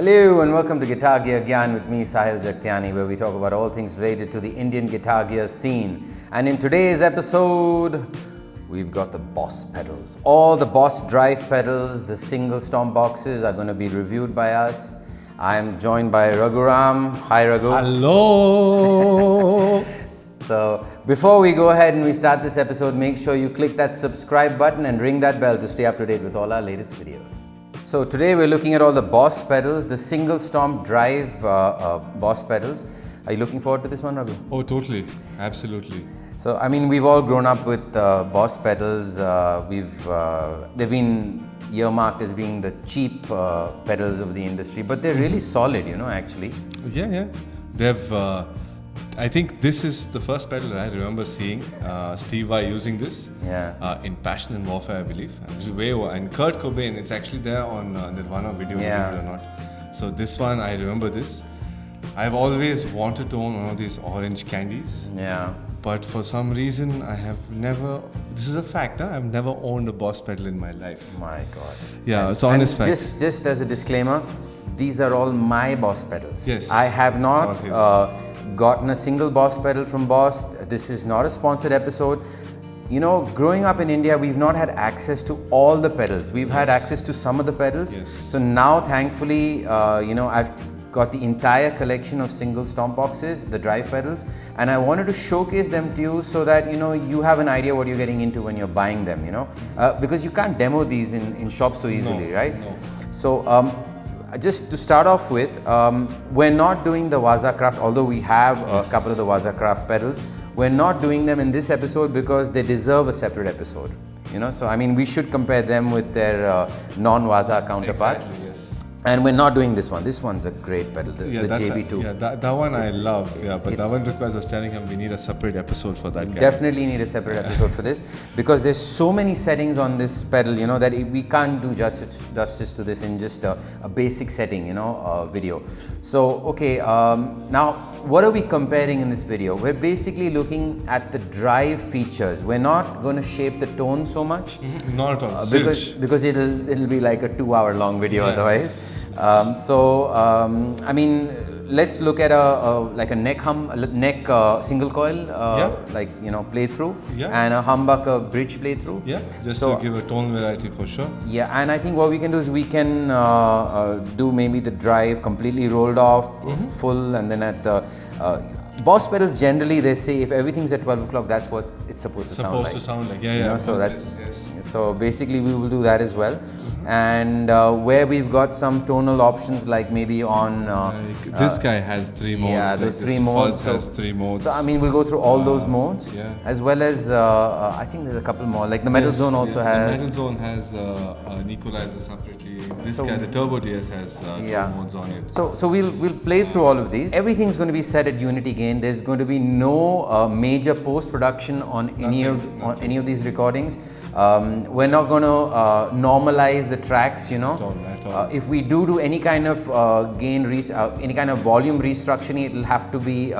Hello and welcome to Guitar Gear Gyan with me, Sahil Jaktiani, where we talk about all things related to the Indian guitar gear scene. And in today's episode, we've got the Boss pedals. All the Boss drive pedals, the single stomp boxes are going to be reviewed by us. I'm joined by Raghuram. Hi Raghu. Hello. So before we go ahead and we start this episode, make sure you click that subscribe button and ring that bell to stay up to date with all our latest videos. So today we're looking at all the Boss pedals, the single stomp drive Boss pedals. Are you looking forward to this one, Raghu? Oh, totally. Absolutely. So, I mean, we've all grown up with Boss pedals. They've been earmarked as being the cheap pedals of the industry, but they're really solid, you know, actually. Yeah. They've. I think this is the first pedal that I remember seeing Steve Vai using this. Yeah. In Passion and Warfare, I believe. And Kurt Cobain. It's actually there on Nirvana video, Yeah. believe it or not. So this one, I remember this. I've always wanted to own one of these orange candies. Yeah. But for some reason, I have never. This is a fact. I've never owned a Boss pedal in my life. My God. Yeah, it's honest fact. Just as a disclaimer, these are all my Boss pedals. Yes. I have not It's all his. gotten a single Boss pedal from Boss. This is not a sponsored episode. You know, growing up in India, we've not had access to all the pedals. We've had access to some of the pedals. Yes. So now, thankfully, I've got the entire collection of single stomp boxes, the drive pedals, and I wanted to showcase them to you so that you have an idea what you're getting into when you're buying them. Because you can't demo these in shops so easily, right? No. So just to start off with, we're not doing the Wazacraft, although we have a couple of the Wazacraft pedals. We're not doing them in this episode because they deserve a separate episode. So I mean, we should compare them with their non-Waza counterparts. Exactly, yes. And we're not doing this one. This one's a great pedal, the JB2. That one I love. But that one requires. I was telling him we need a separate episode for that guy. Definitely need a separate episode for this because there's so many settings on this pedal, that we can't do justice to this in just a basic setting, video. So okay, now what are we comparing in this video? We're basically looking at the drive features. We're not going to shape the tone so much. Not at all. Because it'll be like a 2-hour long video otherwise. I mean, let's look at a neck single coil playthrough and a humbucker bridge playthrough. Yeah, just to give a tone variety for sure. Yeah, and I think what we can do is we can do maybe the drive completely rolled off, full, and then at the Boss pedals generally they say if everything's at 12 o'clock, that's what it's supposed to sound like. So basically we will do that as well. And where we've got some tonal options like maybe on this guy has 3 modes. Yeah, those 3 modes. Has 3 modes. So I mean, we'll go through all those modes, as well as I think there's a couple more. Like the Metal Zone also has. The Metal Zone has an equalizer separately. This guy, the Turbo DS, has 2 modes on it. So we'll play through all of these. Everything's going to be set at unity gain. There's going to be no major post production on any of these recordings. We're not going to normalize the tracks, At all. If we do any kind of any kind of volume restructuring, it'll have to be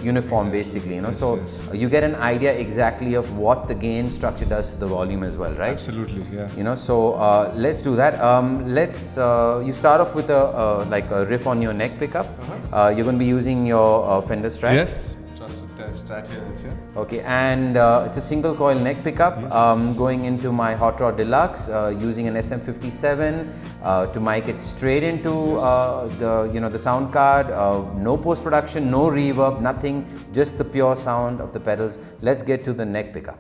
uniform, basically. So you get an idea exactly of what the gain structure does to the volume as well, right? Absolutely, yeah. So let's do that. You start off with a riff on your neck pickup. You're going to be using your Fender Strat. Yes. Strat here, it's here. Okay, and it's a single coil neck pickup. Going into my Hot Rod Deluxe, using an SM57 to mic it straight into the sound card. No post production, no reverb, nothing, just the pure sound of the pedals. Let's get to the neck pickup.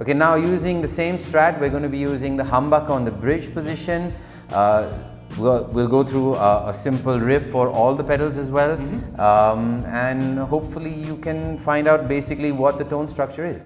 Okay, now using the same strat, we're going to be using the humbucker on the bridge position. we'll go through a simple riff for all the pedals as well, and hopefully you can find out basically what the tone structure is.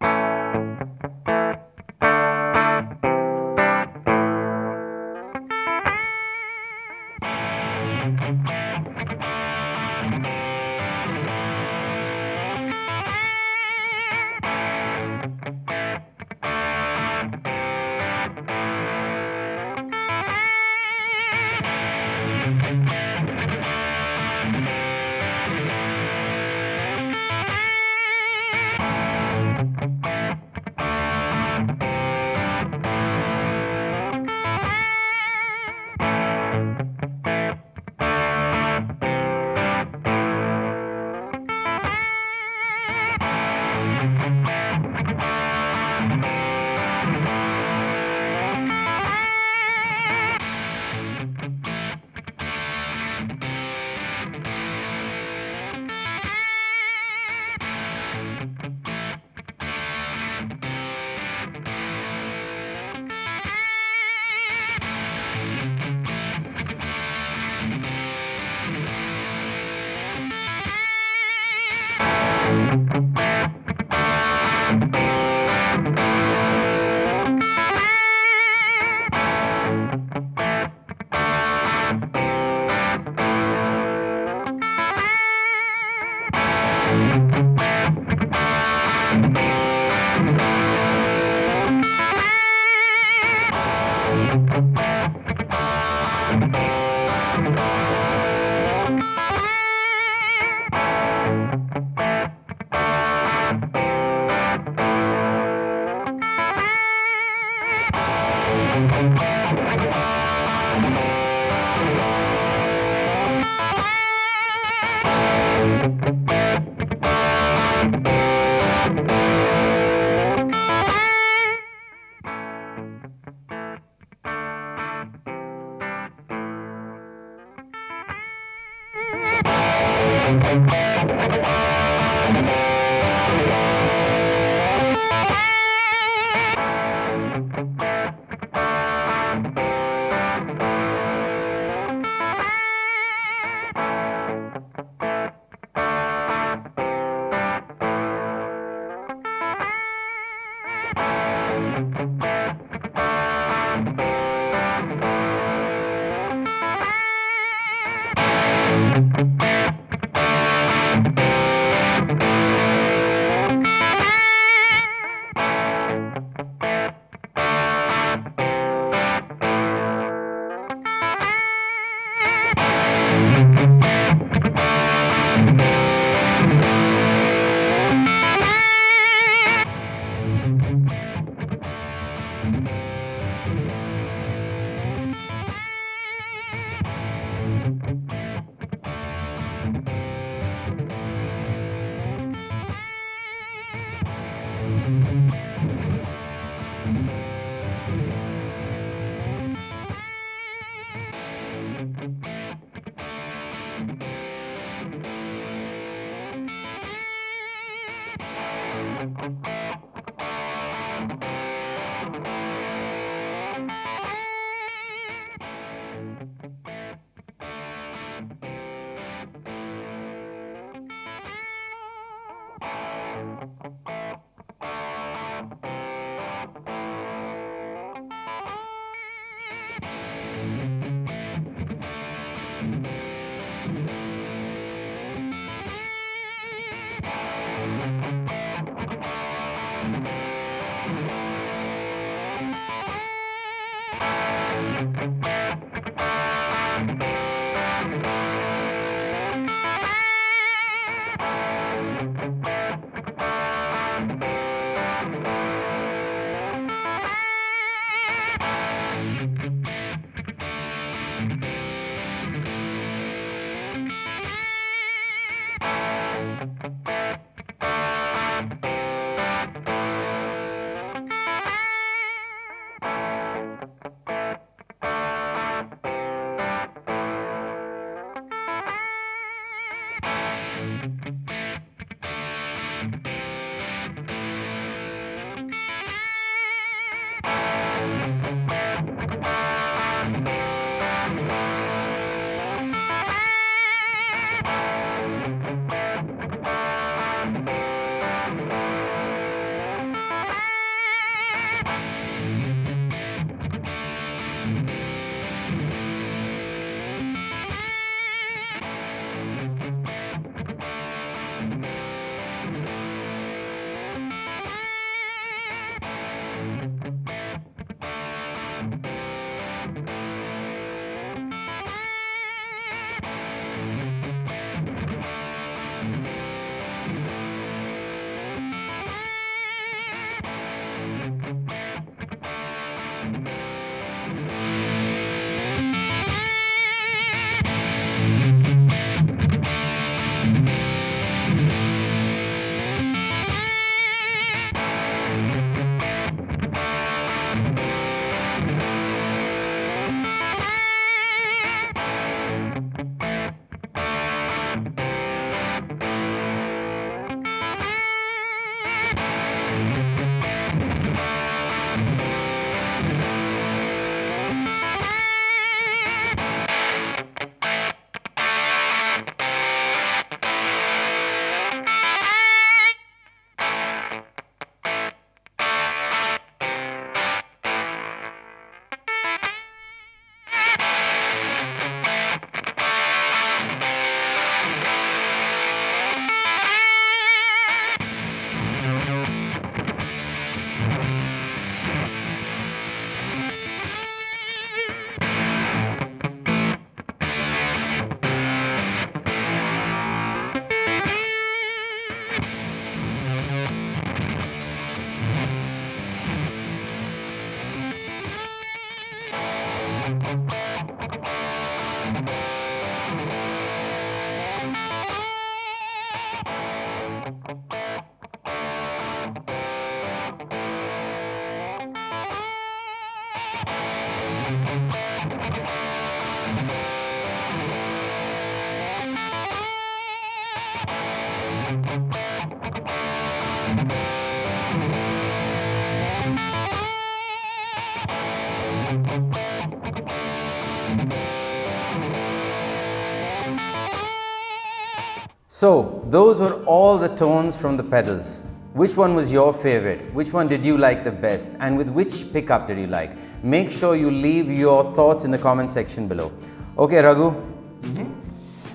So those were all the tones from the pedals. Which one was your favorite? Which one did you like the best? And with which pickup did you like? Make sure you leave your thoughts in the comment section below. Okay, Raghu,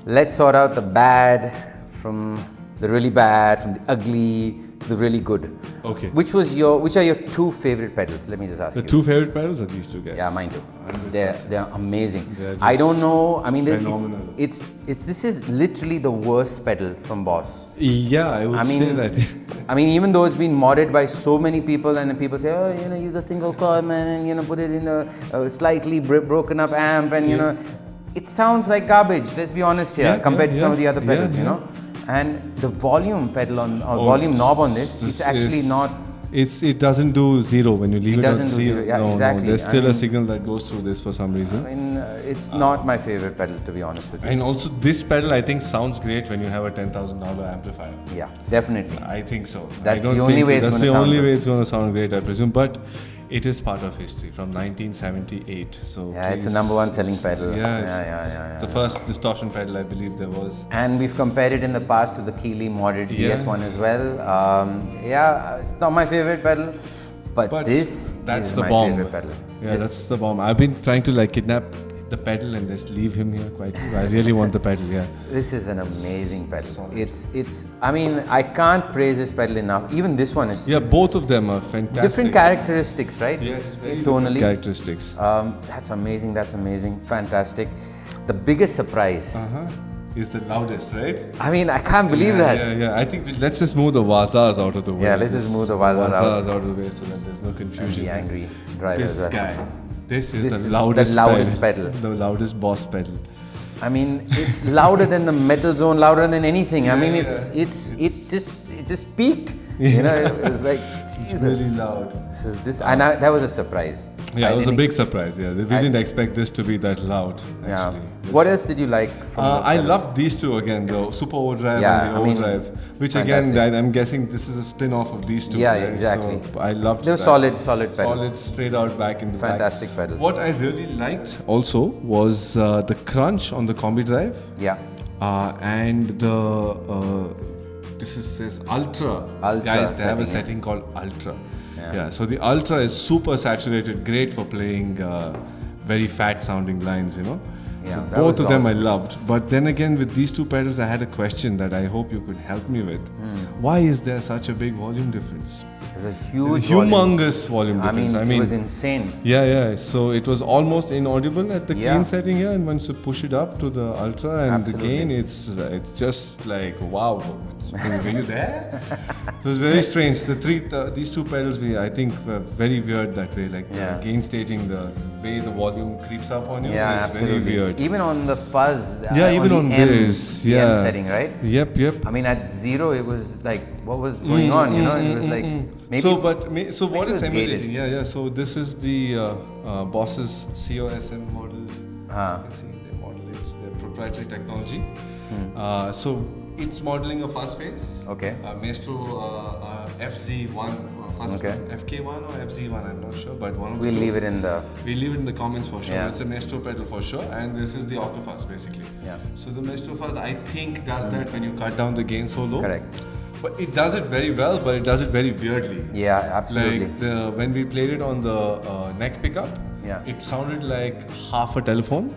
let's sort out the bad from the really bad, from the ugly to the really good. Okay. Which are your two favorite pedals? Let me just ask you. The two favorite pedals are these two guys. Yeah, mine too. They're amazing. They're I don't know. I mean, phenomenal. this is literally the worst pedal from Boss. Yeah, I would say that. I mean, even though it's been modded by so many people, and people say, oh, use a single coil, man, and put it in a slightly broken up amp, and it sounds like garbage. Let's be honest here, compared to some of the other pedals, you know. And the volume pedal volume knob on this is actually not. It doesn't do zero when you leave it at zero. Yeah, no, exactly. No, there's still a signal that goes through this for some reason. I mean, it's not my favorite pedal, to be honest with you. And also, this pedal I think sounds great when you have a $10,000 amplifier. Yeah, definitely. I think so. That's the only way it's going to sound. That's the only way it's going to sound great, I presume. But it is part of history from 1978. So yeah, it's the #1 selling pedal. Yeah. The first distortion pedal, I believe there was. And we've compared it in the past to the Keeley modded DS1 as well. It's not my favorite pedal, but this that's is the my bomb. favorite pedal. Yeah, that's the bomb. I've been trying to kidnap the pedal and just leave him here quietly. I really want the pedal, yeah. This is an amazing pedal. I mean, I can't praise this pedal enough. Even this one is. Yeah, both of them are fantastic. Different characteristics, right? Yes, very tonally. Characteristics. That's amazing. Fantastic. The biggest surprise. Is the loudest, right? I mean, I can't believe that. Yeah. I think let's just move the Wazas out of the way. Yeah, let's just move the Wazas out of the way so that there's no confusion. And the Angry Drive This guy. This is the loudest pedal. The loudest Boss pedal. I mean, it's louder than the Metal Zone, louder than anything. I mean, it just peaked. You know, it was like, Jesus. It's really loud. That was a surprise. Yeah, it was a big surprise. Yeah, we didn't expect this to be that loud. Actually. Yeah. What else did you like? I loved these two again, the Super OverDrive and the OverDrive, which fantastic. again, I'm guessing this is a spin-off of these two. Yeah, right? exactly. So I loved. They were solid pedals. Solid, straight out back in the fantastic back. pedals. What I really liked also was the crunch on the combi drive. Yeah. And says Ultra. Guys, they have a setting called Ultra. Yeah, so the Ultra is super saturated, great for playing very fat sounding lines, you know. Yeah, so both of them I loved. But then again, with these two pedals, I had a question that I hope you could help me with. Why is there such a big volume difference? There's a humongous volume difference. I mean, it was insane. Yeah. So it was almost inaudible at the clean setting here, and once you push it up to the Ultra and the gain, it's just like wow. Were you there? It was very strange. These two pedals, I think, were very weird that way. Like the gain staging, the way the volume creeps up on you is very weird. Even on the fuzz. Even on this. The M setting, right? Yep. I mean, at 0, it was like, what was going on? You know, it was like. Maybe so what it's emulating? Yeah. So this is the Boss's COSM model. You can see they model it's their proprietary technology. So it's modeling a fuzz phase. Okay. Maestro FZ1, FK1 or FZ1, I'm not sure, but one of we'll leave it in the comments for sure. Yeah. It's a Maestro pedal for sure, and this is the Octofuzz basically. Yeah. So the Maestro fuzz, I think, does that when you cut down the gain so low. Correct. But it does it very well, but it does it very weirdly. Yeah, absolutely. Like when we played it on the neck pickup, it sounded like half a telephone.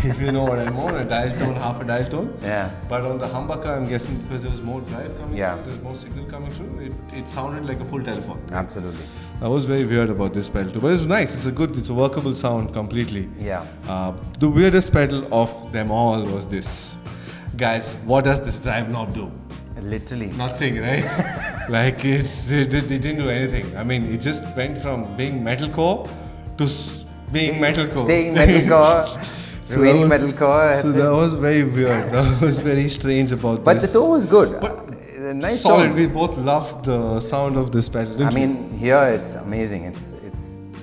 If you know what I mean, a dial tone, half a dial tone. Yeah. But on the Humbucker, I'm guessing because there was more drive coming through, there's more signal coming through, it sounded like a full telephone. Absolutely. I was very weird about this pedal too, but it's nice. It's a workable sound completely. Yeah. The weirdest pedal of them all was this. Guys, what does this drive knob do? Literally. Nothing, right? Like it didn't do anything. I mean, it just went from being metalcore to being metalcore. Staying metalcore. To any metalcore. So that was very weird. That was very strange about but this. But the tone was good. But nice solid. tone. We both loved the sound of this pedal. I mean, here it's amazing. It's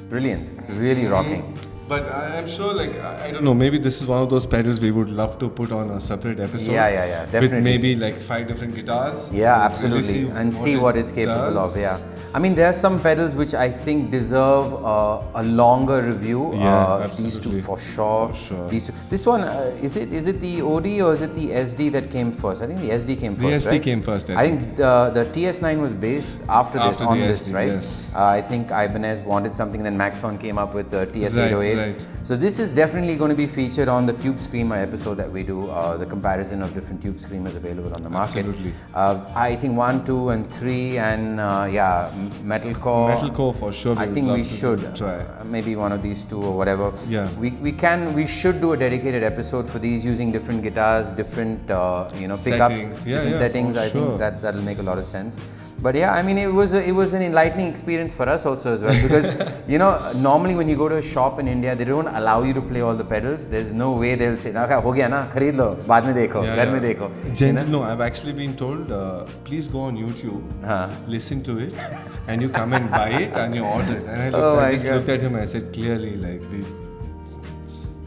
brilliant. It's really rocking. But I'm sure, like, I don't know, maybe this is one of those pedals we would love to put on a separate episode. Yeah, definitely. With maybe like 5 different guitars. Yeah, absolutely. And see what it's capable of, yeah. I mean, there are some pedals which I think deserve a longer review. Yeah, these two absolutely. for sure. These two. This one, is it the OD or is it the SD that came first? I think the SD came first, The SD right? came first, I think the TS9 was based after this, on this, SD, right? yes. I think Ibanez wanted something, then Maxon came up with the TS808. Right. So this is definitely going to be featured on the Tube Screamer episode that we do. The comparison of different Tube Screamers available on the market. Absolutely. I think 1, 2, and 3, and Metalcore. Metalcore for sure. I think we should try. Maybe one of these two or whatever. Yeah. We should do a dedicated episode for these using different guitars, different pickups, Settings. different settings. I think that'll make a lot of sense. But yeah, I mean, it was an enlightening experience for us also as well, because normally when you go to a shop in India, they don't allow you to play all the pedals. There's no way they'll say, "Na ho gaya na, khareed lo, baad mein dekho, ghar mein dekho." No, I've actually been told, please go on YouTube, listen to it, and you come and buy it and you order it. And I just looked at him and I said clearly, like,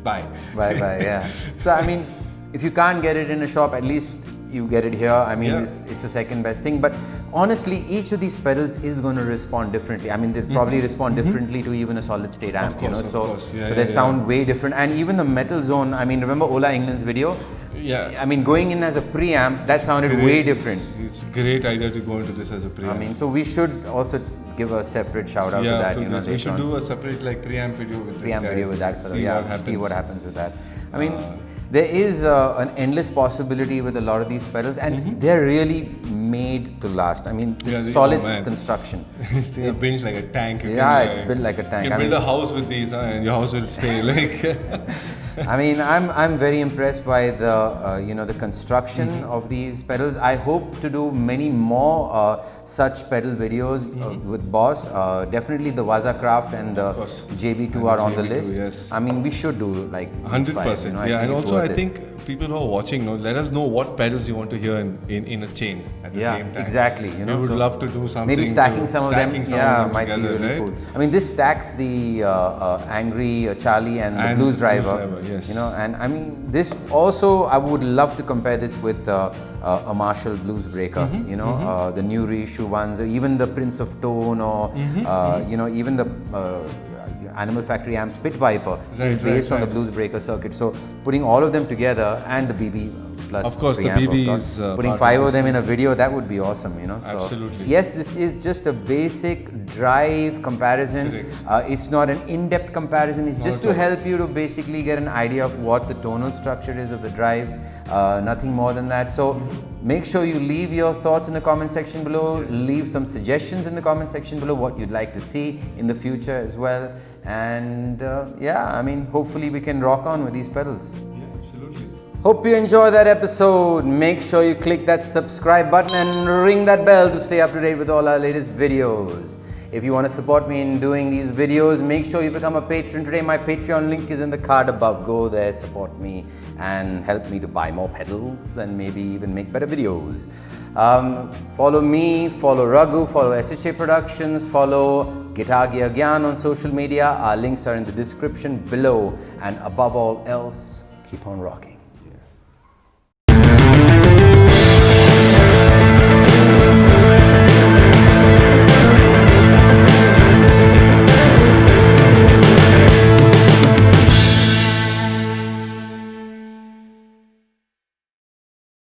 bye. Bye, yeah. So I mean, if you can't get it in a shop, at least you get it here. I mean, it's the second best thing. But honestly, each of these pedals is going to respond differently. I mean, they probably respond differently to even a solid state amp, So they sound way different. And even the Metal Zone, I mean, remember Ola England's video? Yeah. I mean, going in as a preamp, that sounded way different. It's a great idea to go into this as a preamp. I mean, so we should also give a separate shout out to that. We should do a separate like preamp video with this preamp video with that fellow. See what happens with that. I mean, there is an endless possibility with a lot of these pedals, and they're really made to last. I mean, solid construction. It's built like a tank. It's built like a tank. You can build a house with these, and your house will stay like. I mean, I'm very impressed by the construction of these pedals. I hope to do many more such pedal videos with Boss. Definitely the Wazacraft and the JB2 are on the list. Yes. I mean, we should do like 100%. Yeah, and also I think people who are watching, let us know what pedals you want to hear in a chain at the same time. Exactly. We would love to do something. Maybe stacking some of them. Might together, be really right? cool. I mean, this stacks the Angry Charlie and the Blues Driver. Yes. And I mean, this also, I would love to compare this with a Marshall Blues Breaker. The new reissue ones, or even the Prince of Tone, or even the Animal Factory amp Spit Viper is based on the Blues Breaker circuit. So putting all of them together, and the BB plus of course preamp, the BB is putting 5 of them in a video, that would be awesome. So, absolutely. yes, this is just a basic drive comparison. It's not an in-depth comparison. It's just to help you to basically get an idea of what the tonal structure is of the drives. Nothing more than that. So make sure you leave your thoughts in the comment section below. Leave some suggestions in the comment section below, what you'd like to see in the future as well. And I mean, hopefully we can rock on with these pedals. Yeah, absolutely. Hope you enjoyed that episode. Make sure you click that subscribe button and ring that bell to stay up to date with all our latest videos. If you want to support me in doing these videos, make sure you become a patron today. My Patreon link is in the card above. Go there, support me, and help me to buy more pedals and maybe even make better videos. Follow me, follow Raghu, follow SHA Productions, follow Guitar Gear Gyan on social media. Our links are in the description below. And above all else, keep on rocking.